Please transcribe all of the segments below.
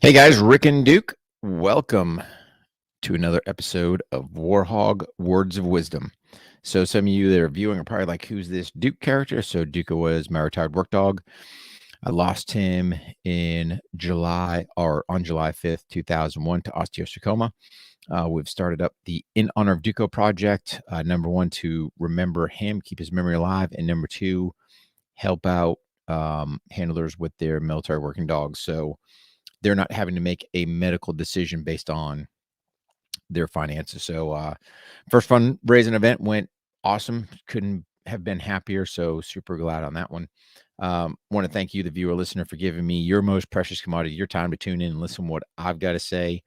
Hey guys, Rick and Duke, welcome to another episode of War HOGG Words of Wisdom. So some of you that are viewing are probably like, who's this Duke character? So Duco was my retired work dog. I lost him in July or on July 5th, 2001 to osteosarcoma. We've started up the In Honor of Duco project. Number one, to remember him, keep his memory alive. And number two, help out handlers with their military working dogs. So they're not having to make a medical decision based on their finances. So first fundraising event went awesome. Couldn't have been happier. So super glad on that one. Want to thank you, the viewer listener, for giving me your most precious commodity, your time to tune in and listen to what I've got to say.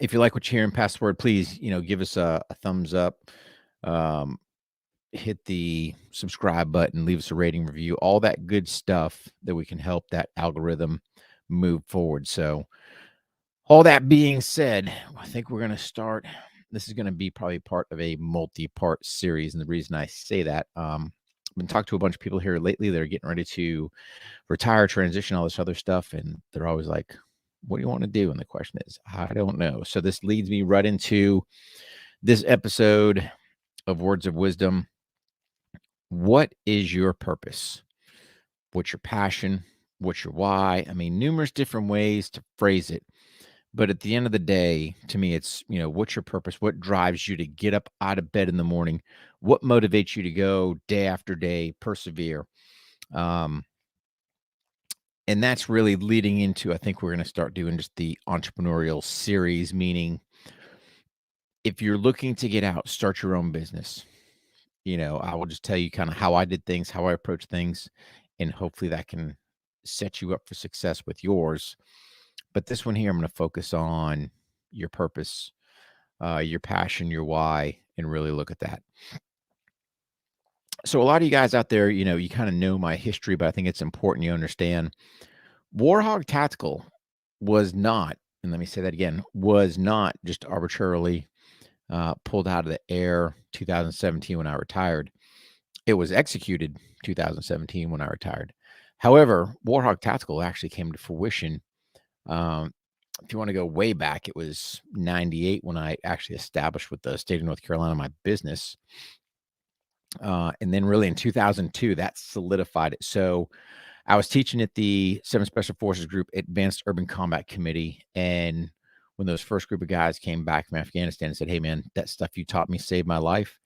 If you like what you're hearing, pass the word, please, give us a thumbs up. Hit the subscribe button, leave us a rating, review, all that good stuff that we can help that algorithm move forward. So all that being said, I think we're going to start. This is going to be probably part of a multi-part series. And the reason I say that, I've been talking to a bunch of people here lately that are getting ready to retire, transition, all this other stuff. And they're always like, what do you want to do? And the question is, I don't know. So this leads me right into this episode of Words of Wisdom. What is your purpose? What's your passion? What's your why? I mean, numerous different ways to phrase it. But at the end of the day, to me, it's, what's your purpose? What drives you to get up out of bed in the morning? What motivates you to go day after day, persevere? And that's really leading into, I think we're going to start doing just the entrepreneurial series, meaning if you're looking to get out, start your own business. I will just tell you kind of how I did things, how I approach things, and hopefully that can set you up for success with yours. But this one here, I'm going to focus on your purpose, your passion, your why, and really look at that. So a lot of you guys out there, you kind of know my history, but I think it's important you understand War HOGG Tactical was not, and let me say that again, was not just arbitrarily pulled out of the air 2017 when I retired. It was executed 2017 when I retired. However, War HOGG Tactical actually came to fruition. If you want to go way back, it was 98 when I actually established with the state of North Carolina my business. And then really in 2002, that solidified it. So I was teaching at the 7th Special Forces Group Advanced Urban Combat Committee. And when those first group of guys came back from Afghanistan and said, hey, man, that stuff you taught me saved my life.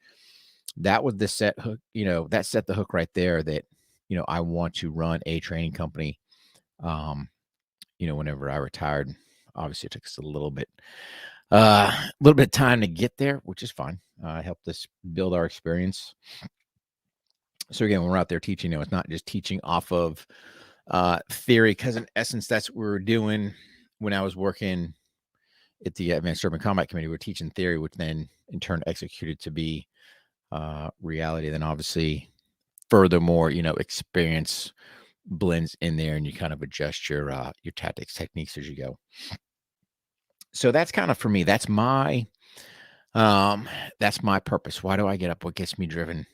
That was the set hook, that set the hook right there that, I want to run a training company. Whenever I retired, obviously it took us a little bit of time to get there, which is fine. Helped us build our experience. So again, when we're out there teaching, it's not just teaching off of theory, because in essence, that's what we were doing when I was working at the Advanced Urban Combat Committee. We're teaching theory, which then in turn executed to be reality. Then obviously, furthermore, experience blends in there, and you kind of adjust your tactics, techniques as you go. So that's kind of for me. That's my purpose. Why do I get up? What gets me driven?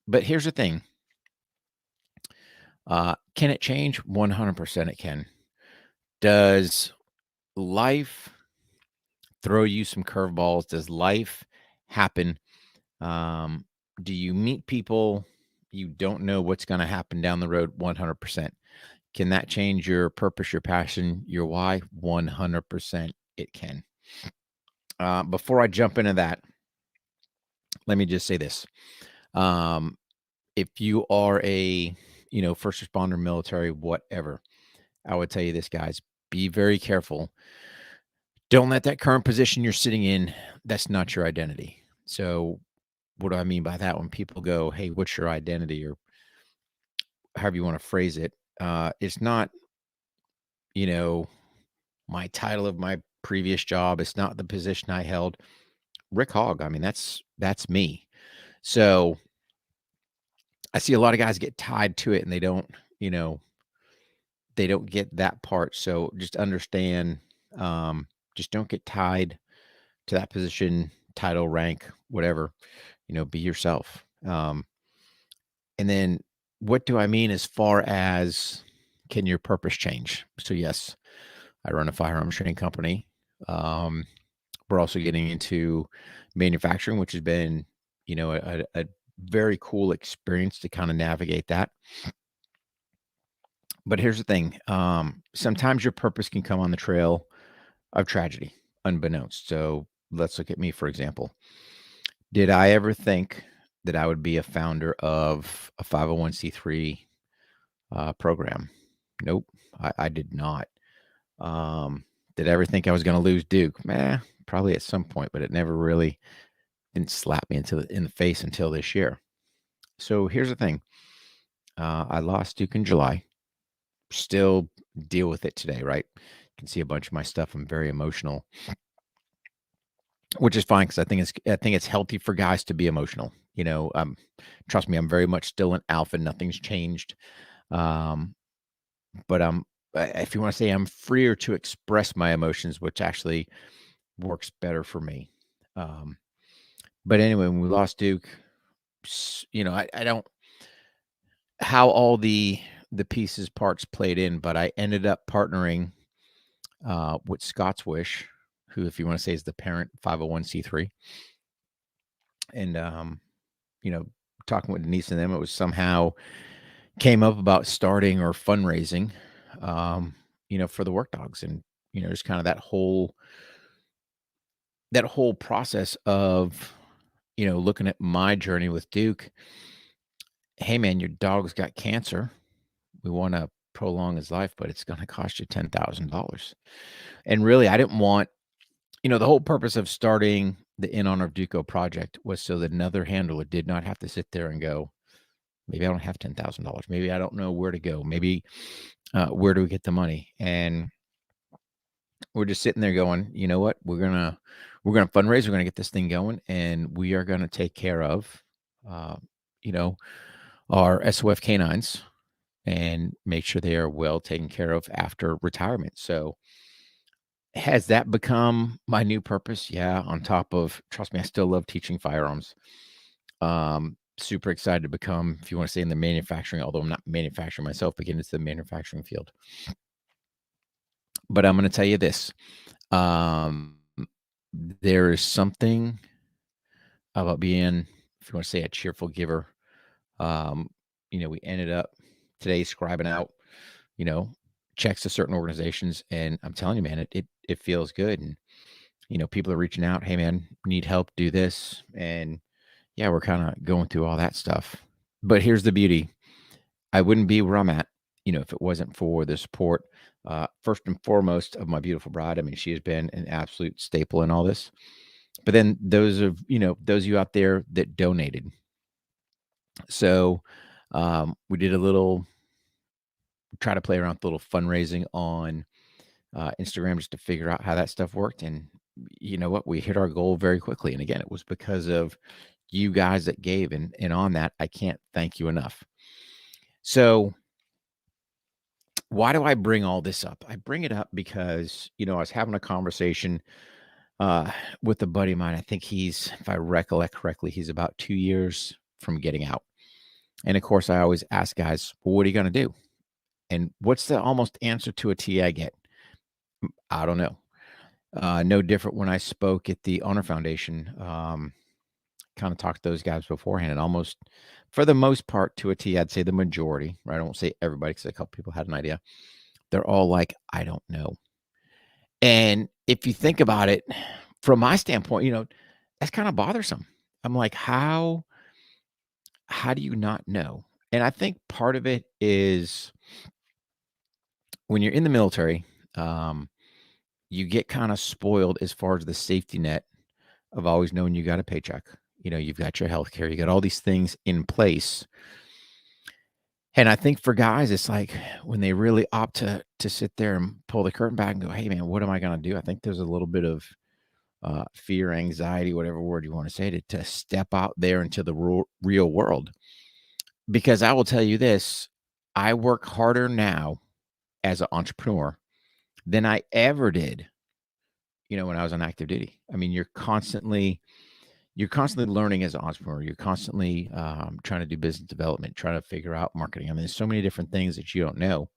But here's the thing. Can it change? 100% it can. Does life throw you some curveballs? Does life happen? Do you meet people you don't know what's going to happen down the road? 100%. Can that change your purpose, your passion, your why? 100% it can. Before I jump into that, let me just say this. If you are a, first responder, military, whatever, I would tell you this, guys, be very careful. Don't let that current position you're sitting in, that's not your identity. So what do I mean by that? When people go, hey, what's your identity, or however you want to phrase it, it's not, my title of my previous job. It's not the position I held. Rick Hogg. I mean, that's me. So I see a lot of guys get tied to it and they don't get that part. So just understand, just don't get tied to that position, title, rank, whatever, be yourself. And then what do I mean as far as can your purpose change? So yes, I run a firearms training company. We're also getting into manufacturing, which has been, a very cool experience to kind of navigate that. But here's the thing. Sometimes your purpose can come on the trail of tragedy, unbeknownst. So let's look at me, for example. Did I ever think that I would be a founder of a 501c3 program? Nope, I did not. Did I ever think I was going to lose Duke? Probably at some point, but it never really didn't slap me in the face until this year. So here's the thing. I lost Duke in July. Still deal with it today, right? You can see a bunch of my stuff. I'm very emotional, which is fine because I think it's healthy for guys to be emotional. Trust me, I'm very much still an alpha. Nothing's changed. But if you want to say I'm freer to express my emotions, which actually works better for me. But anyway, when we lost Duke, I don't how all the pieces parts played in, but I ended up partnering with Scott's Wish, who, if you want to say, is the parent 501c3. And talking with Denise and them, it was somehow came up about starting or fundraising, for the Work Dogs, and just kind of that whole process of looking at my journey with Duke. Hey man, your dog's got cancer. We want to prolong his life, but it's going to cost you $10,000. And really, I didn't want, the whole purpose of starting the In Honor of Duco project was so that another handler did not have to sit there and go, maybe I don't have $10,000. Maybe I don't know where to go. Maybe where do we get the money? And we're just sitting there going, you know what? We're gonna fundraise. We're gonna get this thing going, and we are gonna take care of, our SOF canines and make sure they are well taken care of after retirement. So has that become my new purpose? Yeah. On top of, trust me, I still love teaching firearms. Super excited to become, if you want to say, in the manufacturing, although I'm not manufacturing myself, but get into the manufacturing field. But I'm going to tell you this. There is something about being, if you want to say, a cheerful giver. We ended up today scribing out, checks to certain organizations, and I'm telling you, man, it feels good. And people are reaching out, hey man, need help, do this. And yeah, we're kind of going through all that stuff. But here's the beauty. I wouldn't be where I'm at, if it wasn't for the support, first and foremost, of my beautiful bride. I mean, she has been an absolute staple in all this. But then those of you out there that donated. So we did try to play around with a little fundraising on Instagram just to figure out how that stuff worked. And you know what? We hit our goal very quickly. And again, it was because of you guys that gave. And on that, I can't thank you enough. So why do I bring all this up? I bring it up because, I was having a conversation with a buddy of mine. I think he's, if I recollect correctly, he's about 2 years from getting out. And of course, I always ask guys, well, what are you going to do? And what's the almost answer to a T I get? I don't know. No different when I spoke at the Honor Foundation. Kind of talked to those guys beforehand, and almost, for the most part, to a T, I'd say the majority, right? I won't say everybody because a couple people had an idea. They're all like, I don't know. And if you think about it, from my standpoint, that's kind of bothersome. I'm like, how do you not know? And I think part of it is when you're in the military, you get kind of spoiled as far as the safety net of always knowing you got a paycheck. You've got your health care, you got all these things in place. And I think for guys, it's like when they really opt to sit there and pull the curtain back and go, hey man, what am I going to do? I think there's a little bit of fear, anxiety, whatever word you want to say, to step out there into the real world. Because I will tell you this, I work harder now as an entrepreneur than I ever did, when I was on active duty. I mean, you're constantly learning as an entrepreneur. You're constantly trying to do business development, trying to figure out marketing. I mean, there's so many different things that you don't know.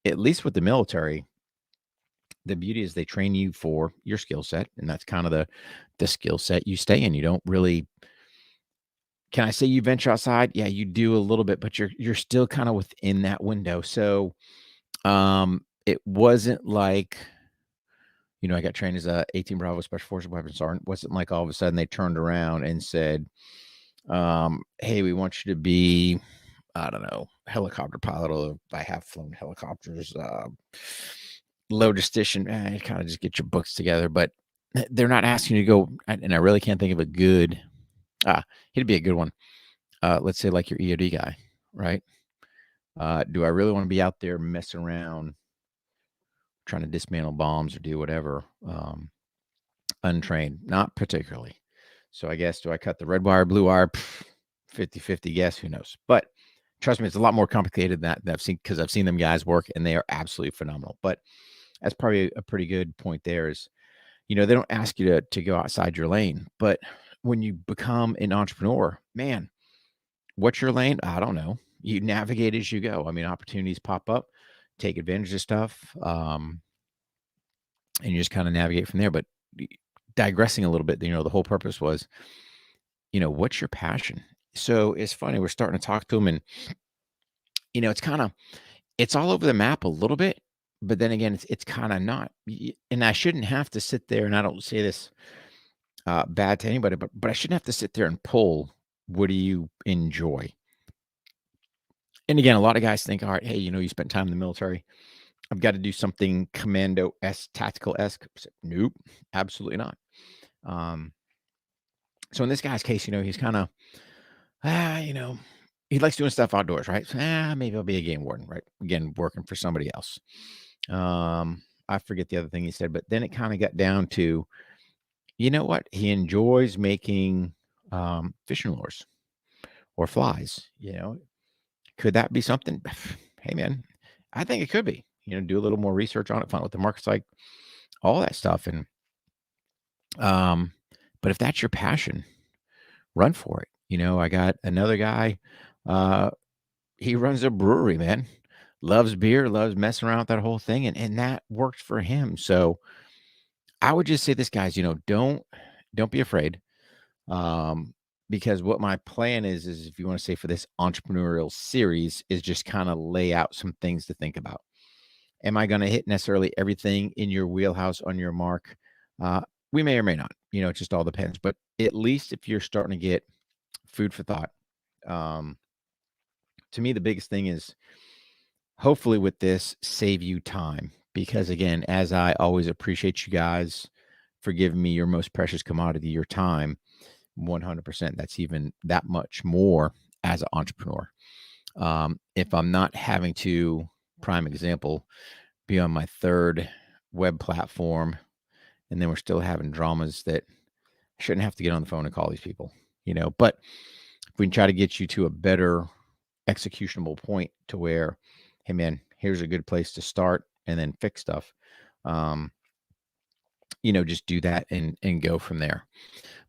at least with the military, the beauty is they train you for your skill set, and that's kind of the skill set you stay in. You don't really, can I say you venture outside? Yeah, you do a little bit, but you're still kind of within that window. So it wasn't like, I got trained as a 18 Bravo Special Forces Weapon Sergeant. It wasn't like all of a sudden they turned around and said, hey, we want you to be, I don't know, helicopter pilot. Although I have flown helicopters, logistician, kind of just get your books together. But they're not asking you to go, and I really can't think of a good, he'd be a good one. Let's say like your EOD guy, right? Do I really want to be out there messing around trying to dismantle bombs or do whatever? Untrained, not particularly. So I guess, do I cut the red wire, blue wire? 50-50 guess, who knows? But trust me, it's a lot more complicated than that I've seen, because I've seen them guys work and they are absolutely phenomenal. But that's probably a pretty good point there is, they don't ask you to go outside your lane. But when you become an entrepreneur, man, what's your lane? I don't know. You navigate as you go. I mean, opportunities pop up, take advantage of stuff, and you just kind of navigate from there. But digressing a little bit, the whole purpose was, what's your passion? So it's funny, we're starting to talk to them, and it's all over the map a little bit, but then again, it's kind of not. And I shouldn't have to sit there, and I don't say this bad to anybody, but I shouldn't have to sit there and pull, what do you enjoy? And again, a lot of guys think, all right, hey, you spent time in the military, I've got to do something commando-esque, tactical-esque. Nope, absolutely not. So in this guy's case, he's kind of, he likes doing stuff outdoors, right? So, maybe I'll be a game warden, right? Again, working for somebody else. I forget the other thing he said, but then it kind of got down to, what? He enjoys making fishing lures or flies, Could that be something? Hey, man, I think it could be. Do a little more research on it, find out what the market's like, all that stuff. And but if that's your passion, run for it. I got another guy, he runs a brewery, man. Loves beer, loves messing around with that whole thing, and that worked for him. So I would just say this, guys, don't be afraid. Because what my plan is if you want to say for this entrepreneurial series is just kind of lay out some things to think about. Am I going to hit necessarily everything in your wheelhouse on your mark? We may or may not, it just all depends. But at least if you're starting to get food for thought, to me, the biggest thing is, hopefully with this, save you time. Because again, as I always appreciate you guys for giving me your most precious commodity, your time, 100%. That's even that much more as an entrepreneur. If I'm not having to, prime example, be on my third web platform, and then we're still having dramas that I shouldn't have to get on the phone and call these people, but if we can try to get you to a better executionable point to where, hey man, here's a good place to start and then fix stuff. Just do that and go from there.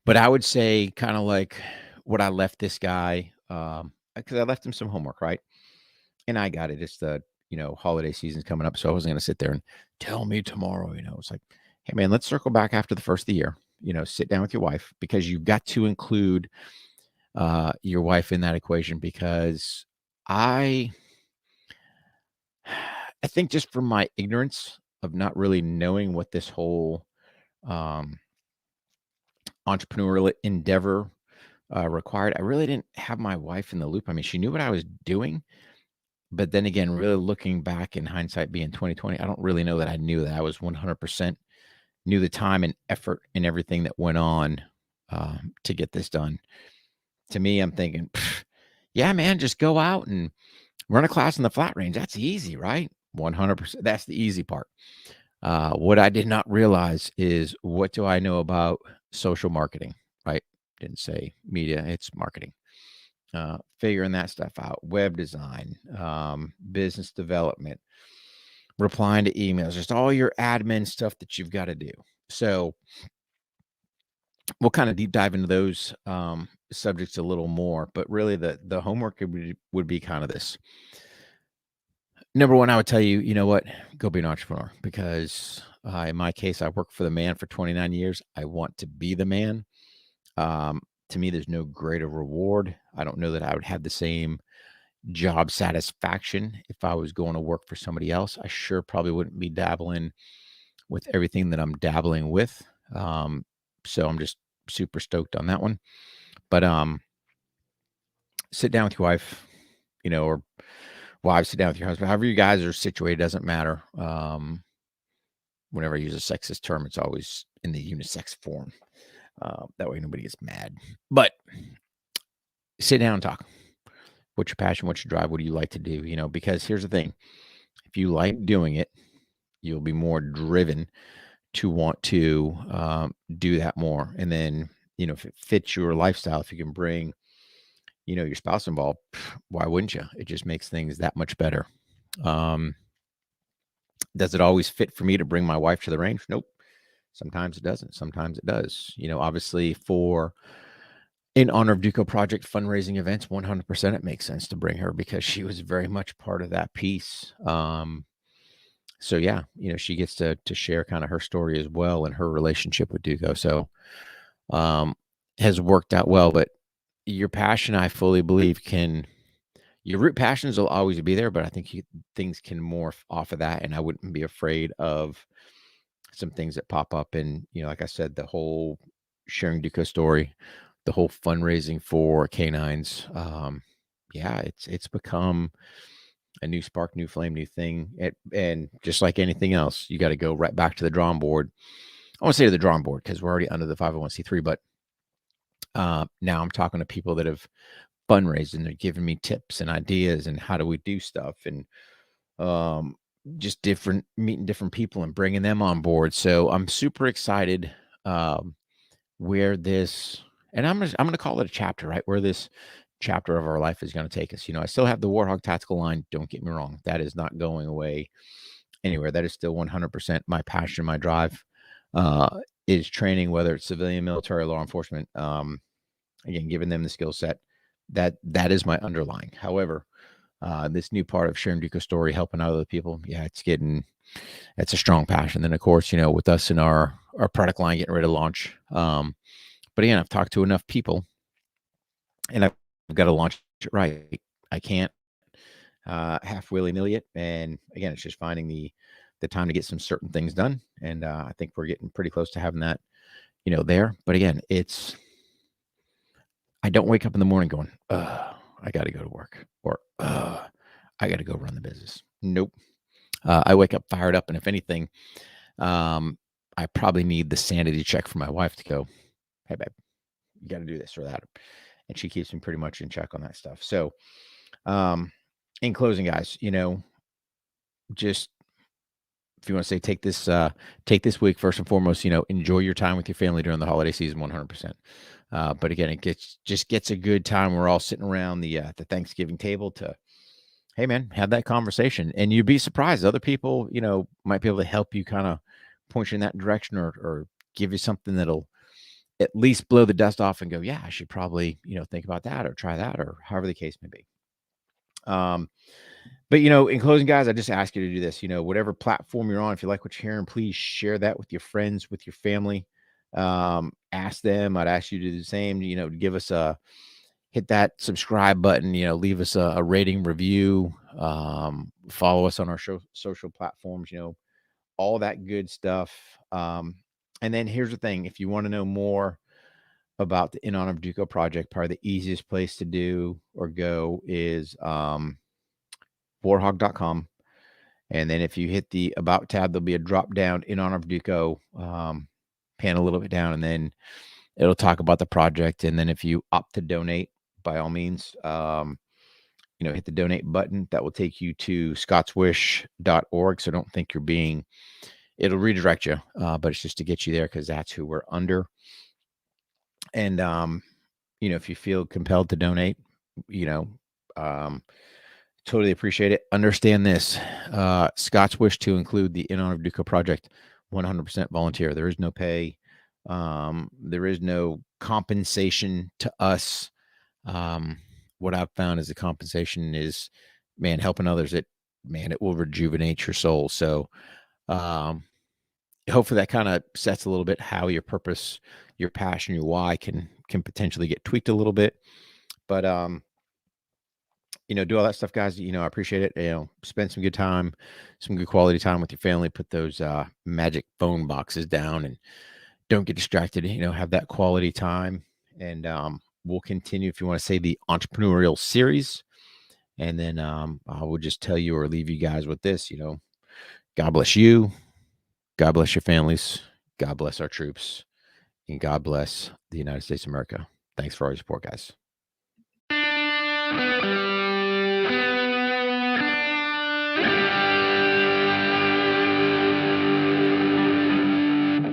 But I would say kind of like what I left this guy, because I left him some homework, right? And I got it. It's the, holiday season's coming up. So I wasn't going to sit there and tell me tomorrow, it's like, hey man, let's circle back after the first of the year, sit down with your wife, because you've got to include your wife in that equation. Because I think, just from my ignorance of not really knowing what this whole entrepreneurial endeavor required, I really didn't have my wife in the loop. I mean, she knew what I was doing, but then again, really looking back in hindsight, being 2020, I don't really know that I knew that I was 100% knew the time and effort and everything that went on to get this done. To me, I'm thinking, yeah, man, just go out and run a class in the flat range. That's easy, right? 100%. That's the easy part. What I did not realize is, what do I know about social marketing, right? Didn't say media, it's marketing. Figuring that stuff out, web design, business development, replying to emails, just all your admin stuff that you've got to do. So we'll kind of deep dive into those subjects a little more, but really the homework would be kind of this. number one, I would tell you, you know what, go be an entrepreneur, because in my case, I worked for the man for 29 years. I want to be the man. Um, to me, there's no greater reward. I don't know that I would have the same job satisfaction if I was going to work for somebody else. I sure probably wouldn't be dabbling with everything that I'm dabbling with. Um, so I'm just super stoked on that one. But sit down with your wife, or wives, sit down with your husband. However you guys are situated, doesn't matter. Whenever I use a sexist term, it's always in the unisex form. That way nobody gets mad. But sit down and talk. What's your passion? What's your drive? What do you like to do? Because here's the thing. If you like doing it, you'll be more driven to want to do that more. And then, if it fits your lifestyle, if you can bring, your spouse involved, why wouldn't you? It just makes things that much better. Does it always fit for me to bring my wife to the range? Nope. Sometimes it doesn't. Sometimes it does. Obviously in honor of Duco project fundraising events, 100% it makes sense to bring her, because she was very much part of that piece. So yeah, she gets to share kind of her story as well, and her relationship with Duco. So, has worked out well. But your passion, I fully believe, your root passions will always be there, but I think things can morph off of that. And I wouldn't be afraid of some things that pop up. And, like I said, the whole sharing Duco story, the whole fundraising for canines. Yeah, it's become a new spark, new flame, new thing. And just like anything else, you got to go right back to the drawing board. I want to say to the drawing board, because we're already under the 501c3, but now I'm talking to people that have fundraised, and they're giving me tips and ideas and how do we do stuff, and just meeting different people and bringing them on board. So I'm super excited where this, and I'm gonna call it a chapter, right? Where this chapter of our life is going to take us. I still have the War HOGG Tactical line. Don't get me wrong. That is not going away anywhere. That is still 100% my passion, my drive, is training, whether it's civilian, military, law enforcement. Again, giving them the skill set, that is my underlying. However, this new part of sharing Duco story, helping out other people, yeah, it's a strong passion. Then of course, with us in our product line getting ready to launch. But again, I've talked to enough people, and I've got to launch it right. I can't half willy-nilly it. And again, it's just finding the time to get some certain things done. And I think we're getting pretty close to having that, there. But again, I don't wake up in the morning going, I got to go to work, or I got to go run the business. Nope. I wake up fired up. And if anything, I probably need the sanity check from my wife to go, hey, babe, you got to do this or that. And she keeps me pretty much in check on that stuff. So, in closing, guys, just, if you want to say, take this week, first and foremost, enjoy your time with your family during the holiday season, 100%. But again, it gets a good time. We're all sitting around the Thanksgiving table to, hey man, have that conversation. And you'd be surprised. Other people, might be able to help you kind of point you in that direction, or give you something that'll at least blow the dust off and go, yeah, I should probably, think about that, or try that, or however the case may be. But, in closing, guys, I just ask you to do this, whatever platform you're on, if you like what you're hearing, please share that with your friends, with your family. Ask them. I'd ask you to do the same, to give us hit that subscribe button, leave us a rating, review, follow us on our social platforms, all that good stuff. And then here's the thing. If you want to know more about the In Honor of Duco project, probably the easiest place to do or go is warhogg.com. And then if you hit the About tab, there'll be a drop down In Honor of Duco, pan a little bit down, and then it'll talk about the project. And then if you opt to donate, by all means, hit the donate button. That will take you to scottswish.org. So don't think it'll redirect you, but it's just to get you there, because that's who we're under. And, if you feel compelled to donate, totally appreciate it. Understand this, Scott's wish to include the In Honor of Duco project, 100% volunteer. There is no pay. There is no compensation to us. What I've found is the compensation is, man, helping others. man, it will rejuvenate your soul. So, hopefully that kind of sets a little bit how your purpose, your passion, your why can potentially get tweaked a little bit. But do all that stuff, guys. I appreciate it. Spend some good time, some good quality time with your family. Put those magic phone boxes down and don't get distracted. Have that quality time. And we'll continue, if you want to say, the entrepreneurial series. And then I will just tell you or leave you guys with this. God bless you. God bless your families. God bless our troops. And God bless the United States of America. Thanks for all your support, guys.